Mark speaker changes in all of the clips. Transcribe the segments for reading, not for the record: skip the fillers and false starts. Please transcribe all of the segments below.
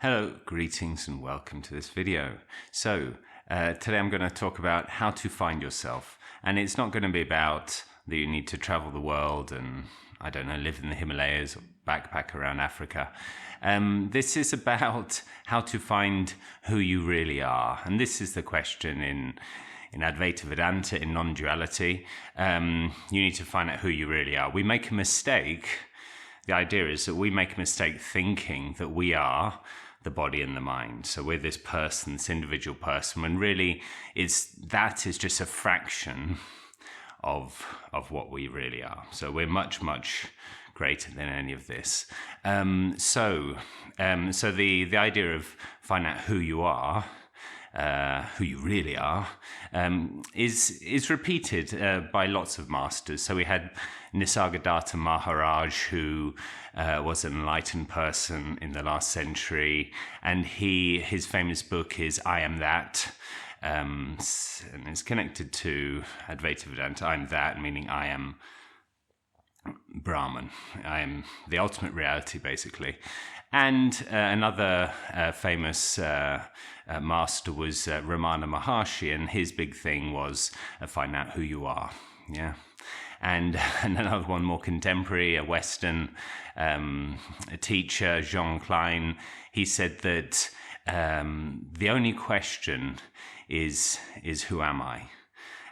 Speaker 1: Hello, greetings and welcome to this video. So today I'm going to talk about how to find yourself, and it's not going to be about that you need to travel the world and, I don't know, live in the Himalayas or backpack around Africa. This is about how to find who you really are, and this is the question in Advaita Vedanta, in non-duality. You need to find out who you really are. We make a mistake. The idea is that we make a mistake thinking that we are the body and the mind. So we're this person, this individual person, when really that is just a fraction of what we really are. So we're much, much greater than any of this. So the idea of finding out who you are, who you really are, is repeated by lots of masters. So we had Nisargadatta Maharaj, who was an enlightened person in the last century, and his famous book is I Am That, and it's connected to Advaita Vedanta. I am that, meaning I am Brahman. I am the ultimate reality, basically. And another famous master was Ramana Maharshi, and his big thing was find out who you are. Yeah. And another one more contemporary, a Western teacher, Jean Klein, he said that the only question is who am I?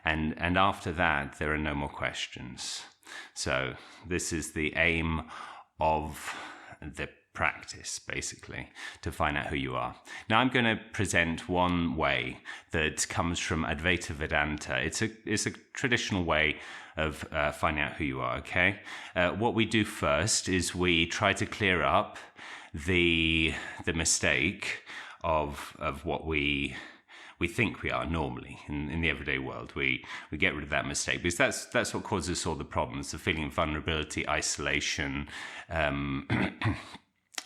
Speaker 1: And after that, there are no more questions. So this is the aim of the practice, basically, to find out who you are. Now I'm going to present one way that comes from Advaita Vedanta. It's a traditional way of finding out who you are, okay? What we do first is we try to clear up the mistake of what we think we are normally in the everyday world. We get rid of that mistake, because that's what causes all the problems, the feeling of vulnerability, isolation,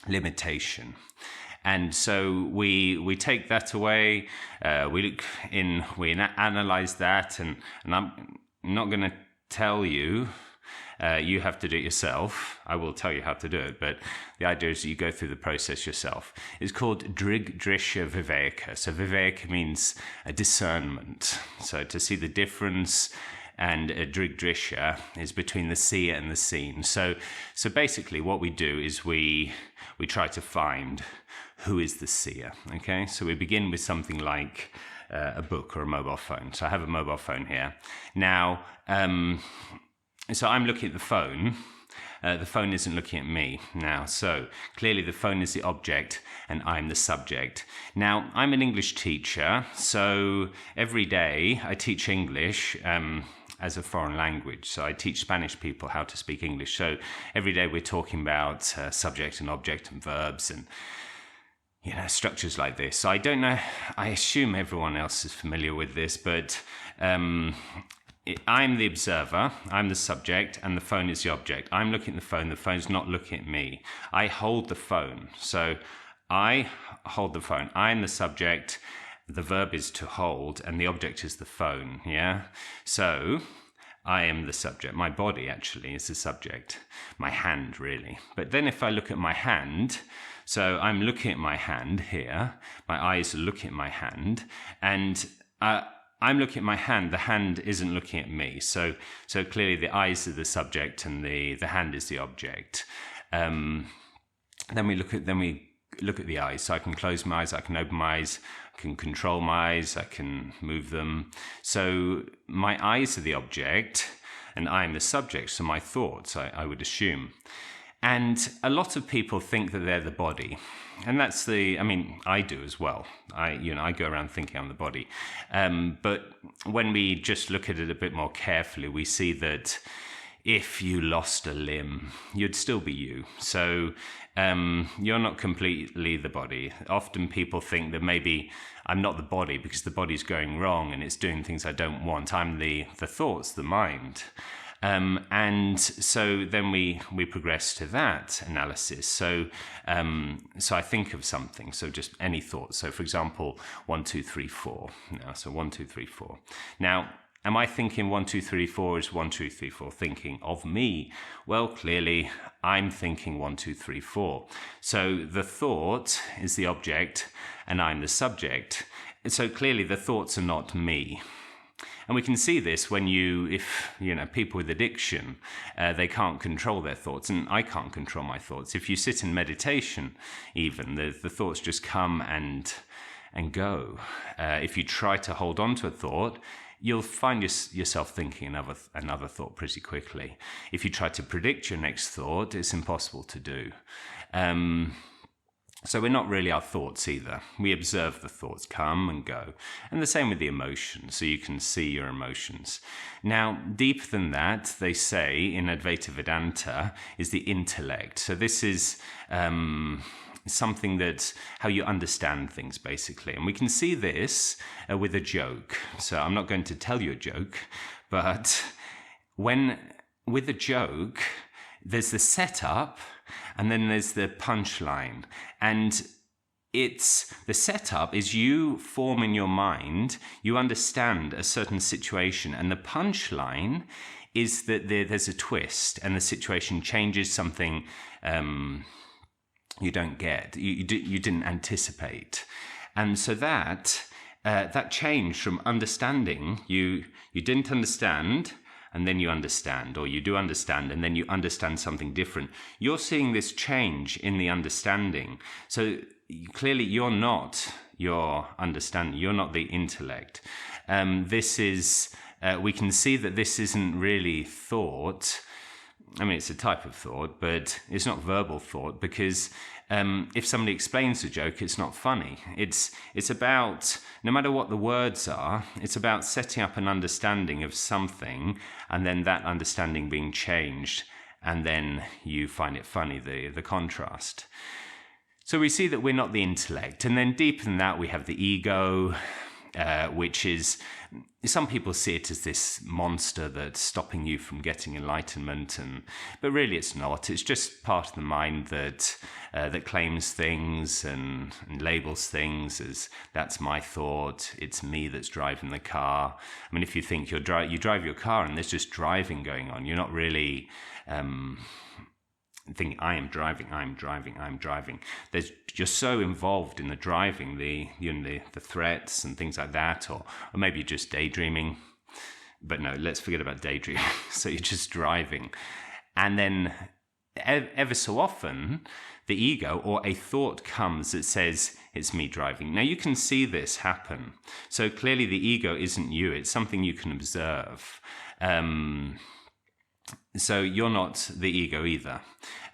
Speaker 1: limitation. And so we take that away, we analyze that, and I'm not going to tell you you have to do it yourself. I will tell you how to do it, but the idea is that you go through the process yourself. It's called Drik Drishya Viveka. So Viveka means a discernment. So to see the difference, and Drik Drishya is between the seer and the seen. So basically what we do is we try to find who is the seer, okay? So we begin with something like a book or a mobile phone. So I have a mobile phone here. Now, so I'm looking at the phone. The phone isn't looking at me now. So clearly the phone is the object and I'm the subject. Now, I'm an English teacher, so every day I teach English as a foreign language. So I teach Spanish people how to speak English. So every day we're talking about subject and object and verbs and structures like this. So I don't know, I assume everyone else is familiar with this, but I'm the observer, I'm the subject, and the phone is the object. I'm looking at the phone's not looking at me. I hold the phone. So I hold the phone. I'm the subject, the verb is to hold, and the object is the phone, yeah? So I am the subject. My body actually is the subject. My hand, really. But then if I look at my hand, so I'm looking at my hand here, my eyes are looking at my hand, and I'm looking at my hand, the hand isn't looking at me. So clearly the eyes are the subject and the hand is the object. Then we look at the eyes. So I can close my eyes, I can open my eyes, I can control my eyes, I can move them. So my eyes are the object and I am the subject, so my thoughts, I would assume. And a lot of people think that they're the body. And that's I do as well. I go around thinking I'm the body. But when we just look at it a bit more carefully, we see that if you lost a limb, you'd still be you. So you're not completely the body. Often people think that maybe I'm not the body because the body's going wrong and it's doing things I don't want. I'm the thoughts, the mind. And so then we progress to that analysis. So I think of something, so just any thought. So for example, 1, 2, 3, 4. Now, so 1, 2, 3, 4. Now, Am I thinking 1, 2, 3, 4? Is 1, 2, 3, 4 thinking of me? Well, clearly I'm thinking 1, 2, 3, 4. So the thought is the object and I'm the subject. And so clearly the thoughts are not me. And we can see this when if people with addiction, they can't control their thoughts, and I can't control my thoughts. If you sit in meditation, even, the thoughts just come and go. If you try to hold on to a thought, you'll find yourself thinking another thought pretty quickly. If you try to predict your next thought, it's impossible to do. So we're not really our thoughts either. We observe the thoughts come and go. And the same with the emotions, so you can see your emotions. Now, deeper than that, they say in Advaita Vedanta, is the intellect. So this is something that, how you understand things, basically. And we can see this with a joke. So I'm not going to tell you a joke, but with a joke, there's the setup, and then there's the punchline. And the setup is you form in your mind, you understand a certain situation, and the punchline is that there's a twist and the situation changes something you don't get, you didn't anticipate. And so that change from understanding, you didn't understand, and then you understand, or you do understand, and then you understand something different. You're seeing this change in the understanding. So clearly you're not your understanding, you're not the intellect. We can see that this isn't really thought. I mean, it's a type of thought, but it's not verbal thought, because if somebody explains a joke, it's not funny. It's about, no matter what the words are, it's about setting up an understanding of something, and then that understanding being changed, and then you find it funny, the contrast. So we see that we're not the intellect. And then deeper than that, we have the ego, which is, some people see it as this monster that's stopping you from getting enlightenment, but really it's not. It's just part of the mind that claims things and labels things as, that's my thought, it's me that's driving the car. I mean, if you think you drive your car and there's just driving going on, you're not really thinking, I'm driving. You're so involved in the driving, the threats and things like that, or maybe you're just daydreaming. But no, let's forget about daydreaming. So you're just driving. And then ever so often, the ego or a thought comes that says, it's me driving. Now you can see this happen. So clearly the ego isn't you. It's something you can observe. So you're not the ego either.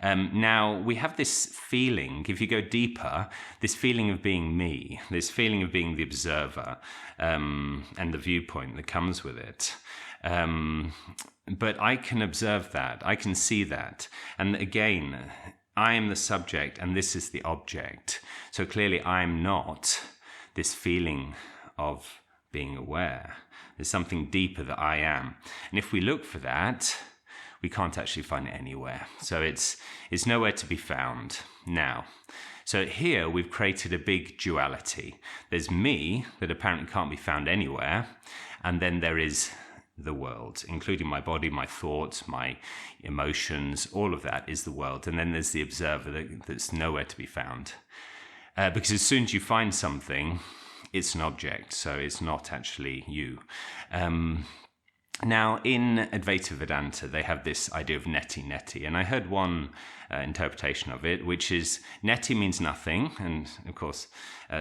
Speaker 1: Now, we have this feeling, if you go deeper, this feeling of being me, this feeling of being the observer, and the viewpoint that comes with it. But I can observe that, I can see that. And again, I am the subject and this is the object. So clearly I am not this feeling of being aware. There's something deeper that I am. And if we look for that, we can't actually find it anywhere. So it's nowhere to be found now. So here we've created a big duality. There's me that apparently can't be found anywhere, and then there is the world, including my body, my thoughts, my emotions, all of that is the world. And then there's the observer that's nowhere to be found. Because as soon as you find something, it's an object, so it's not actually you. Now, in Advaita Vedanta, they have this idea of neti, and I heard one interpretation of it, which is neti means nothing, and of course,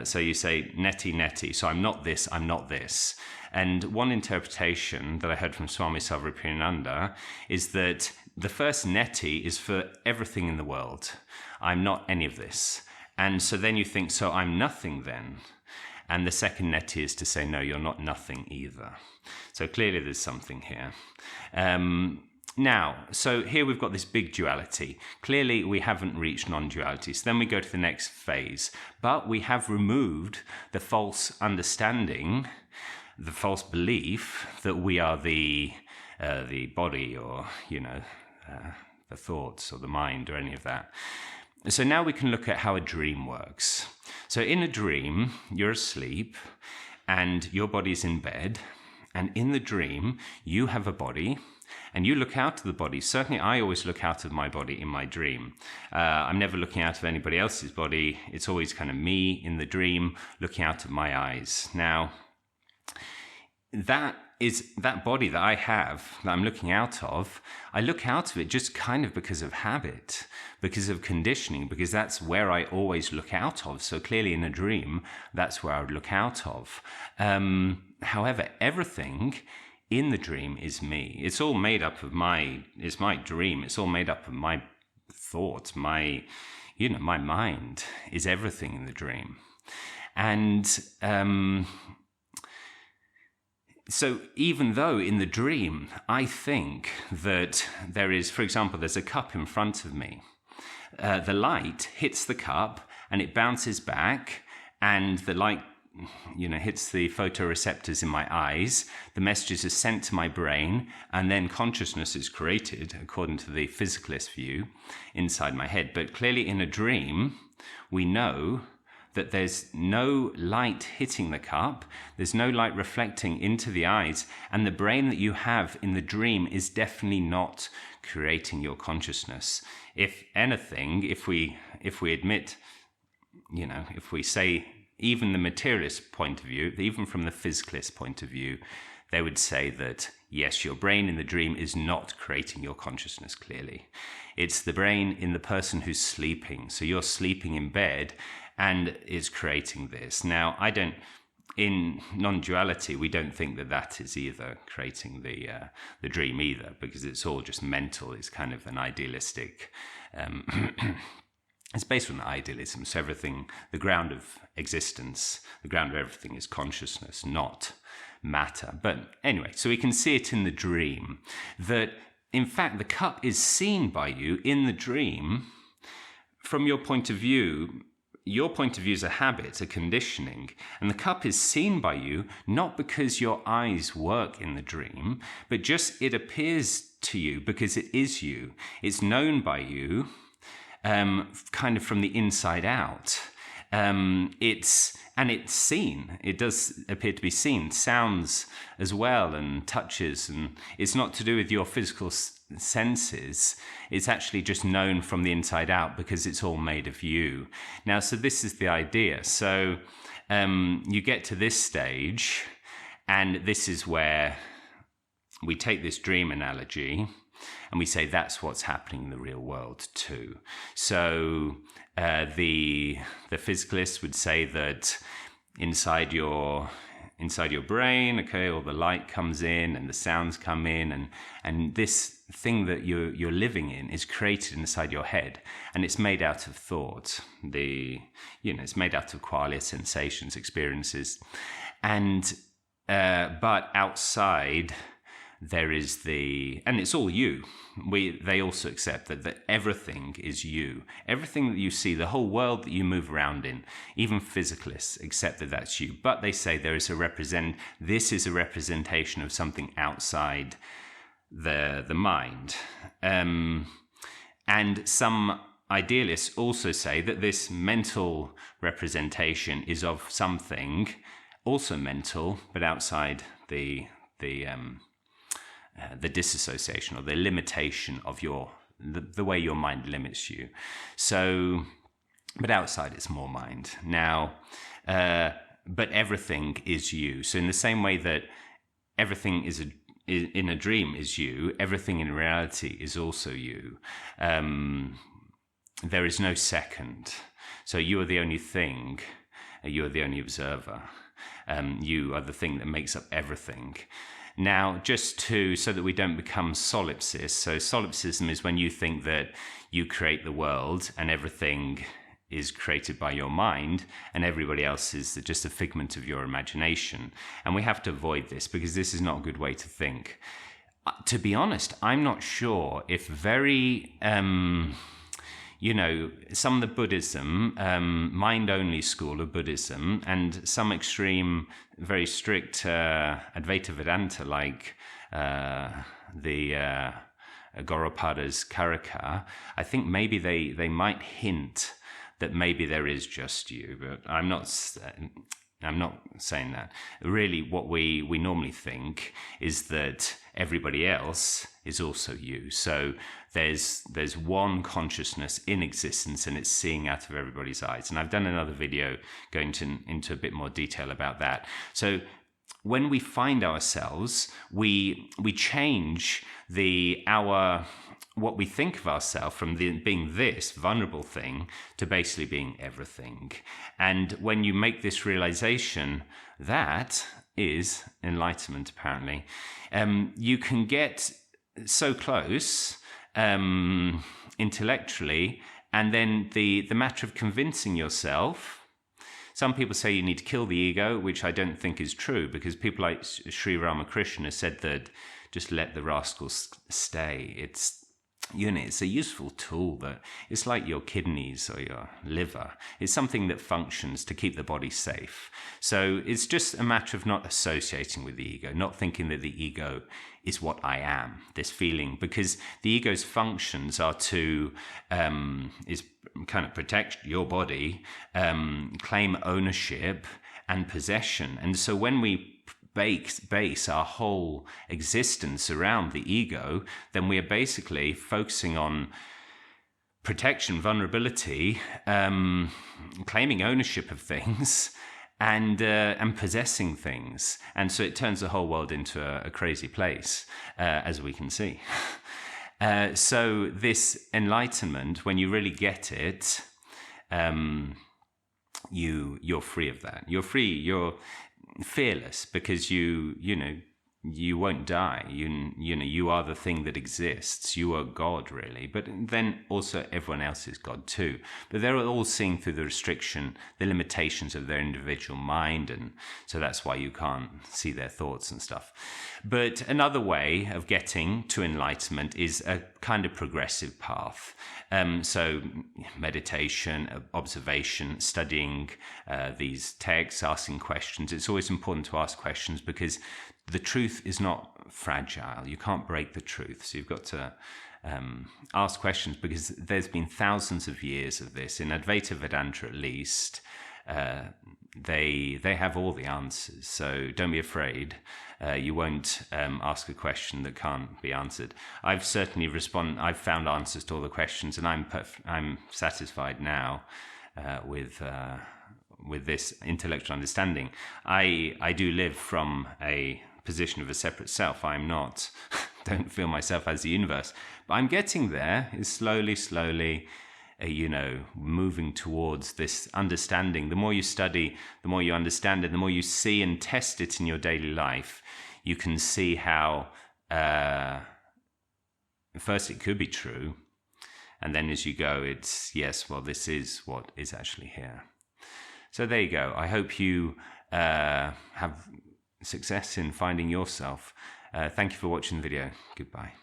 Speaker 1: so you say neti, so I'm not this, I'm not this. And one interpretation that I heard from Swami Sarvapuriyananda is that the first neti is for everything in the world. I'm not any of this. And so then you think, so I'm nothing then. And the second neti is to say, no, you're not nothing either. So clearly there's something here. Now, so here we've got this big duality. Clearly we haven't reached non-duality. So then we go to the next phase. But we have removed the false understanding, the false belief that we are the body or, the thoughts or the mind or any of that. So now we can look at how a dream works. So in a dream, you're asleep and your body's in bed And in the dream, you have a body, and you look out of the body. Certainly, I always look out of my body in my dream. I'm never looking out of anybody else's body. It's always kind of me in the dream looking out of my eyes. Now, that body that I have, that I'm looking out of, I look out of it just kind of because of habit, because of conditioning, because that's where I always look out of. So clearly in a dream, that's where I would look out of. However, everything in the dream is me. It's all made up of it's my dream. It's all made up of my thoughts, my mind is everything in the dream. And so even though in the dream, I think that there is, for example, there's a cup in front of me, the light hits the cup and it bounces back, and the light hits the photoreceptors in my eyes, the messages are sent to my brain, and then consciousness is created, according to the physicalist view, inside my head. But clearly in a dream, we know that there's no light hitting the cup, there's no light reflecting into the eyes, and the brain that you have in the dream is definitely not creating your consciousness. If anything, if we admit, if we say, even the materialist point of view, even from the physicalist point of view, they would say that, yes, your brain in the dream is not creating your consciousness clearly. It's the brain in the person who's sleeping. So you're sleeping in bed and it's creating this. Now, in non-duality, we don't think that is either creating the dream either, because it's all just mental. It's kind of an idealistic... It's based on idealism. So everything, the ground of existence, the ground of everything is consciousness, not matter. But anyway, so we can see it in the dream that, in fact, the cup is seen by you in the dream from your point of view. Your point of view is a habit, a conditioning, and the cup is seen by you not because your eyes work in the dream, but just it appears to you because it is you. It's known by you. Kind of from the inside out. It's seen. It does appear to be seen. Sounds as well, and touches, and it's not to do with your physical senses. It's actually just known from the inside out because it's all made of you. Now, so this is the idea. So you get to this stage, and this is where we take this dream analogy, and we say that's what's happening in the real world too. So the physicalists would say that inside your brain, okay, all the light comes in and the sounds come in, and this thing that you're living in is created inside your head, and it's made out of thought. It's made out of qualia, sensations, experiences, and but outside there is and it's all you. They also accept that everything is you. Everything that you see, the whole world that you move around in, even physicalists accept that that's you. But they say this is a representation of something outside the mind. And some idealists also say that this mental representation is of something also mental, but outside the disassociation or the limitation of the way your mind limits you. So, but outside it's more mind. Now, but everything is you. So in the same way that everything in a dream is you, everything in reality is also you. There is no second. So you are the only thing. You are the only observer. You are the thing that makes up everything. Now, so that we don't become solipsists. So solipsism is when you think that you create the world and everything is created by your mind and everybody else is just a figment of your imagination. And we have to avoid this because this is not a good way to think. To be honest, I'm not sure if some of the Buddhism, mind-only school of Buddhism, and some extreme, very strict Advaita Vedanta, like the Gaurapada's Karika, I think maybe they might hint that maybe there is just you, but I'm not. I'm not saying that. Really, what we normally think is that everybody else is also you. So there's one consciousness in existence, and it's seeing out of everybody's eyes. And I've done another video going into a bit more detail about that. So when we find ourselves, we change what we think of ourselves from being this vulnerable thing to basically being everything. And when you make this realization, that is enlightenment, apparently. You can get so close intellectually, and then the matter of convincing yourself. Some people say you need to kill the ego, which I don't think is true, because people like Sri Ramakrishna said that just let the rascals stay. It's a useful tool, that it's like your kidneys or your liver. It's something that functions to keep the body safe. So it's just a matter of not associating with the ego, not thinking that the ego is what I am, this feeling, because the ego's functions are to is kind of protect your body, claim ownership and possession. And so when we base our whole existence around the ego, then we are basically focusing on protection, vulnerability, claiming ownership of things, and possessing things. And so it turns the whole world into a crazy place, as we can see. So this enlightenment, when you really get it, you're free of that. You're free. You're fearless, because you won't die. You are the thing that exists. You are God, really. But then also everyone else is God too. But they're all seeing through the restriction, the limitations of their individual mind, and so that's why you can't see their thoughts and stuff. But another way of getting to enlightenment is a kind of progressive path. So meditation, observation, studying these texts, asking questions. It's always important to ask questions, because the truth is not fragile. You can't break the truth. So you've got to ask questions, because there's been thousands of years of this. In Advaita Vedanta, at least, they have all the answers. So don't be afraid. You won't ask a question that can't be answered. I've certainly I've found answers to all the questions, and I'm satisfied now with this intellectual understanding. I do live from a position of a separate self. I'm not, don't feel myself as the universe, but I'm getting there. Is slowly, moving towards this understanding. The more you study, the more you understand it, the more you see and test it in your daily life, you can see how, first it could be true, and then as you go, it's, yes, well, this is what is actually here. So there you go. I hope you have success in finding yourself. Thank you for watching the video. Goodbye.